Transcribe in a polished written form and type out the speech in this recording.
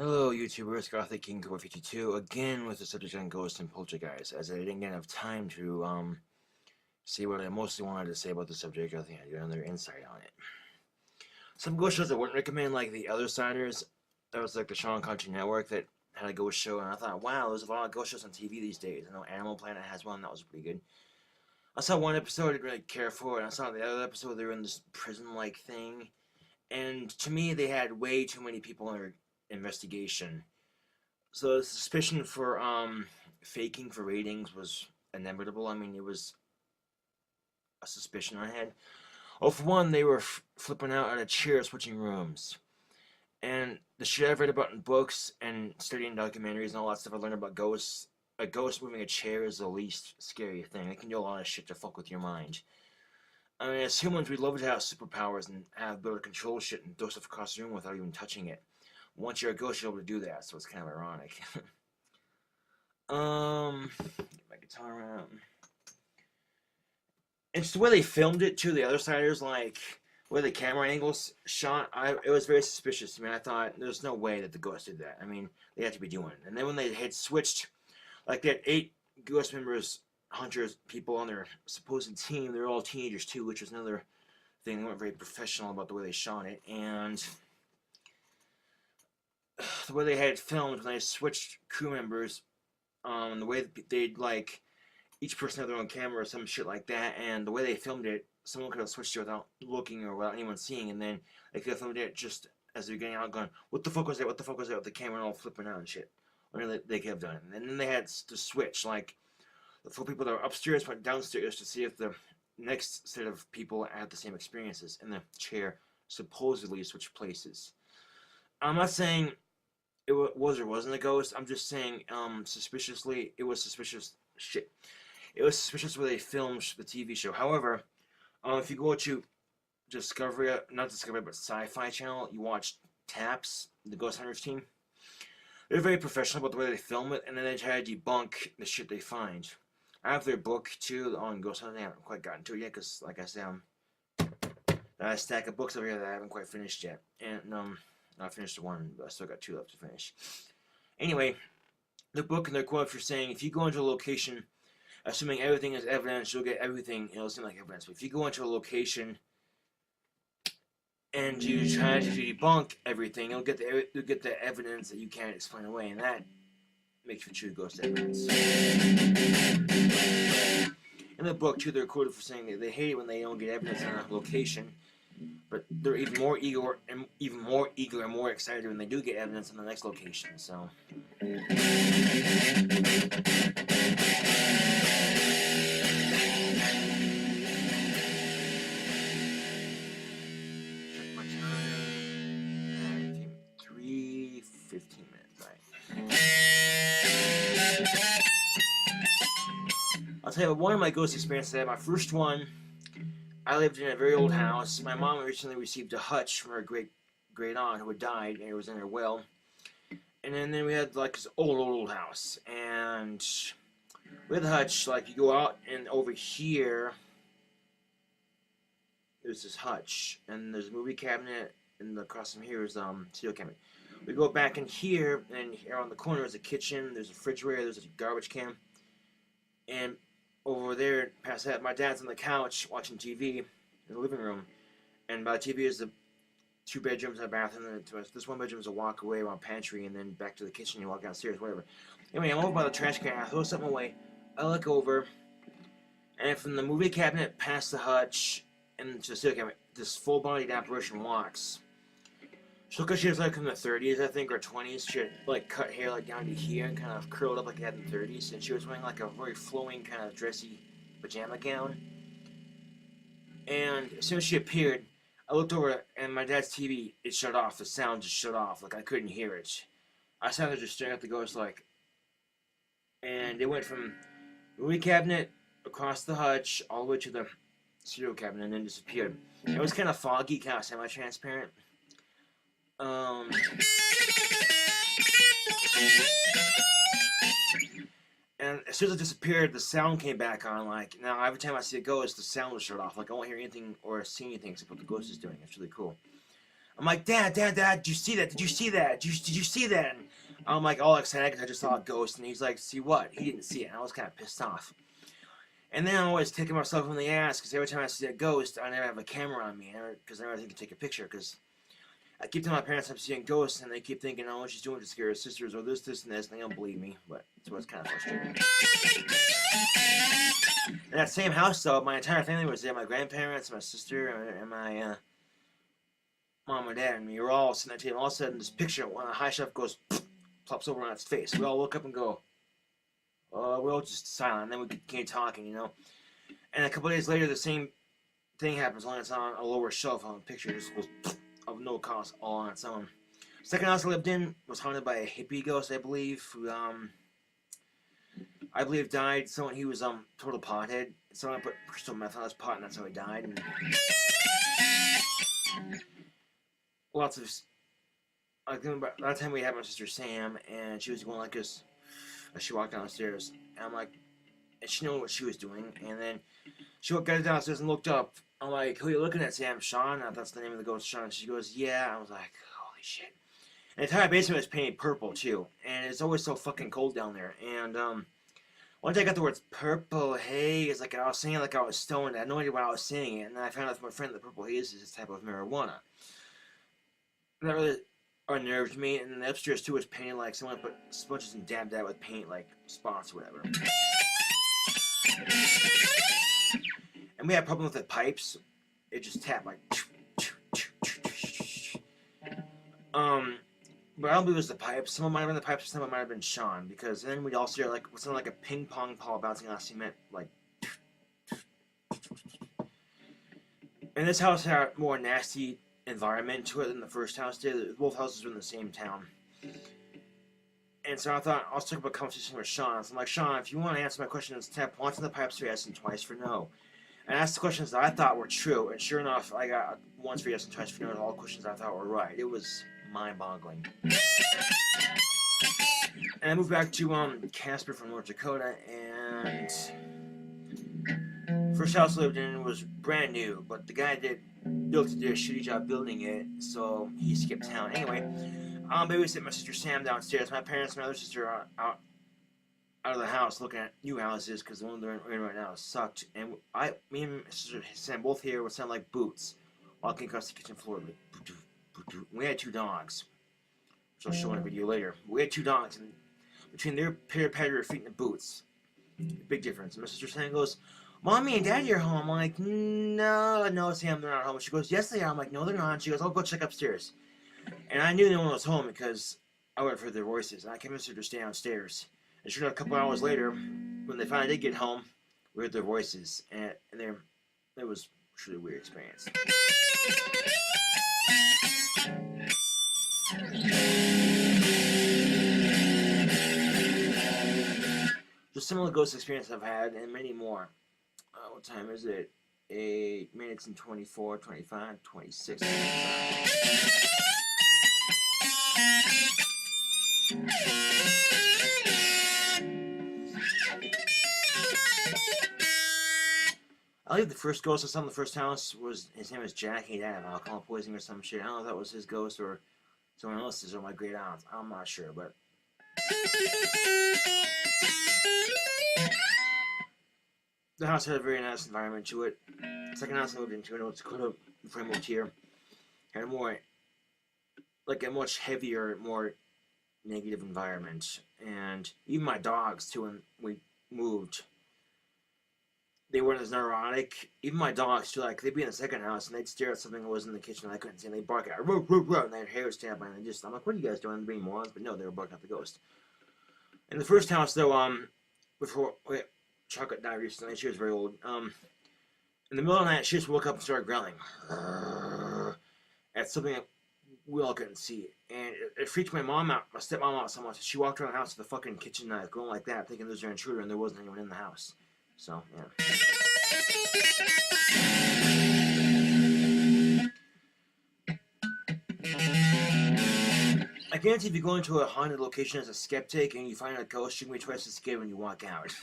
Hello, YouTubers, Gothic King 52 again with the subject on Ghost and Poltergeist. As I didn't get enough time to say what I mostly wanted to say about the subject, I think I did another insight on it. Some ghost shows I wouldn't recommend, like The Other Siders. That was like the Sean Country Network that had a ghost show, and I thought, wow, there's a lot of ghost shows on TV these days. I know Animal Planet has one that was pretty good. I saw one episode I didn't really care for, and I saw the other episode they were in this prison-like thing, and to me they had way too many people in their investigation. So the suspicion for faking for ratings was inevitable. I mean, it was a suspicion I had. Oh, for one, they were flipping out on a chair, switching rooms. And the shit I've read about in books and studying documentaries and all that stuff I learned about ghosts, a ghost moving a chair is the least scary thing. It can do a lot of shit to fuck with your mind. I mean, as humans, we'd love to have superpowers and have ability to control shit and throw stuff across the room without even touching it. Once you're a ghost, you're able to do that, so it's kind of ironic. Get my guitar out. It's the way they filmed it too. The Other Siders, like where the camera angles shot, it was very suspicious to me. I thought there's no way that the ghost did that. I mean, they had to be doing it. And then when they had switched, like they had 8 ghost members, hunters, people on their supposed team. They're all teenagers too, which was another thing. They weren't very professional about the way they shot it, and the way they had it filmed when they switched crew members, the way they'd like each person had their own camera or some shit like that, and the way they filmed it, someone could have switched it without looking or without anyone seeing, and then they could have filmed it just as they're getting out, going, "What the fuck was that? What the fuck was that?" with the camera all flipping out and shit. Or they could have done it, and then they had to switch. Like the 4 people that were upstairs went downstairs to see if the next set of people had the same experiences, and the chair supposedly switched places. I'm not saying it was or wasn't a ghost. I'm just saying, suspiciously, it was suspicious shit. It was suspicious where they filmed the TV show. However, if you go to Discovery, not Discovery, but Sci-Fi Channel, you watch TAPS, the Ghost Hunters team. They're very professional about the way they film it, and then they try to debunk the shit they find. I have their book too on ghost hunting. I haven't quite gotten to it yet because, like I said, I have a stack of books over here that I haven't quite finished yet, and I finished one, but I still got 2 left to finish. Anyway, the book and their quote for saying, if you go into a location assuming everything is evidence, you'll get everything, it'll seem like evidence. But if you go into a location and you try to debunk everything, you'll get the evidence that you can't explain away, and that makes for true ghost evidence. In the book, too, they're quoted for saying that they hate it when they don't get evidence on a location, but they're even more eager and more excited when they do get evidence on the next location. So. Check my time. 3:15 minutes. Right. I'll tell you one of my ghost experiences. I had my first one. I lived in a very old house. My mom recently received a hutch from her great aunt who had died, and it was in her will. And then we had like this old house, and with the hutch, like you go out and over here, there's this hutch, and there's a movie cabinet, and across from here is cereal cabinet. We go back in here, and here on the corner is a kitchen. There's a refrigerator. There's a garbage can, and over there, past that, my dad's on the couch watching TV in the living room, and by the TV is the 2 bedrooms and a bathroom, and this 1 bedroom is a walk away around pantry, and then back to the kitchen, you walk downstairs, whatever. Anyway, I'm over by the trash can, I throw something away, I look over, and from the movie cabinet past the hutch, and to the cereal cabinet, this full-bodied apparition walks. She looked like she was like in the 30s, I think, or 20s. She had like cut hair like down to here and kind of curled up like it had in the 30s, and she was wearing like a very flowing kind of dressy pajama gown. And as soon as she appeared, I looked over and my dad's TV, it shut off. The sound just shut off. Like I couldn't hear it. I sat there just staring at the ghost like, and it went from the movie cabinet across the hutch all the way to the cereal cabinet and then disappeared. It was kind of foggy, kind of semi-transparent. And as soon as it disappeared, the sound came back on. Like now, every time I see a ghost, the sound will shut off. Like I won't hear anything or see anything except what the ghost is doing. It's really cool. I'm like, Dad, did you see that? Did you see that? Did you see that? And I'm like all excited because I just saw a ghost, and he's like, see what? He didn't see it, and I was kind of pissed off. And then I'm always kicking myself in the ass because every time I see a ghost, I never have a camera on me because I never think to take a picture because I keep telling my parents I'm seeing ghosts, and they keep thinking, oh, she's doing it to scare her sisters or this, and this, and they don't believe me. But so it's kind of frustrating. In that same house, though, my entire family was there. My grandparents, my sister, and my mom and dad, and we were all sitting at the table. All of a sudden, this picture, when a high chef goes, plops over on its face. We all look up and go, we're all just silent. And then we continue talking, you know. And a couple of days later, the same thing happens, only it's on a lower shelf on the picture. It just goes of no cost, all on its own. Second house I lived in was haunted by a hippie ghost, I believe, who, I believe died. Someone, he was, total pothead. Someone put crystal meth on his pot, and that's how he died. And lots of, I think about that time we had my sister Sam, and she was going like this as she walked downstairs. And I'm like, and she knew what she was doing. And then she got downstairs and looked up. I'm like, who are you looking at, Sam? Sean? That's the name of the ghost, Sean. She goes, yeah. I was like, holy shit. And the entire basement was painted purple, too. And it's always so fucking cold down there. And, once I got the words purple haze, like I was saying like I was stoned. I had no idea why I was saying it. And then I found out from my friend that purple haze is this type of marijuana. And that really unnerved me. And the upstairs, too, was painted like someone put sponges and dabbed that with paint, like spots or whatever. And we had a problem with the pipes. It just tapped like. But I don't believe it was the pipes. Some of them might have been the pipes, some of them might have been Sean. Because then we'd all see like something like a ping pong ball bouncing on cement, like. And this house had a more nasty environment to it than the first house did. Both houses were in the same town. And so I thought, I'll talk about a conversation with Sean. So I'm like, Sean, if you want to answer my questions, tap once in the pipes for yes and twice for no. And I asked the questions that I thought were true, and sure enough, I got once for yes and twice for no, and all the questions I thought were right. It was mind-boggling. And I moved back to Casper from North Dakota, and first house I lived in was brand new, but the guy that built it did a shitty job building it, so he skipped town. Anyway, babysitting my sister Sam downstairs. My parents and my other sister are out of the house looking at new houses because the one they're in right now sucked. And me and my sister Sam both here would sound like boots walking across the kitchen floor. Like, we had 2 dogs, which I'll show in a video later. We had 2 dogs, and between their patter feet and the boots, big difference. And my sister Sam goes, Mommy and Daddy are home. I'm like, no, Sam, they're not home. She goes, yes, they are. I'm like, no, they're not. She goes, I'll go check upstairs. And I knew no one was home because I would have heard their voices. And I convinced her to stay downstairs. And sure enough, a couple hours later, when they finally did get home, we heard their voices. And it was a truly weird experience. Just similar ghost experience I've had, and many more. What time is it? 8 minutes and 24, 25, 26. I believe the first ghost I saw in the first house was, his name was Jack. He died of alcohol poisoning or some shit. I don't know if that was his ghost or someone else's or my great aunt. I'm not sure, but. The house had a very nice environment to it. The second house I moved into, North Dakota, before I moved here, had a more, like a much heavier, more negative environment. And even my dogs, too, when we moved, they weren't as neurotic. Even my dogs, too, like, they'd be in the second house and they'd stare at something that was in the kitchen and I couldn't see, and they'd bark at it, roo, roo, roo, and their hair would stand up, and I'm like, what are you guys doing? They're being morons, but no, they were barking at the ghost. In the first house, though, before Chocolate died recently, she was very old. In the middle of the night, she just woke up and started growling at something that we all couldn't see. And it freaked my mom out, my stepmom out so much. She walked around the house with the fucking kitchen knife going like that, thinking there was an intruder, and there wasn't anyone in the house. So, yeah. I guarantee if you go into a haunted location as a skeptic and you find a ghost, you're going to be twice as scared when you walk out.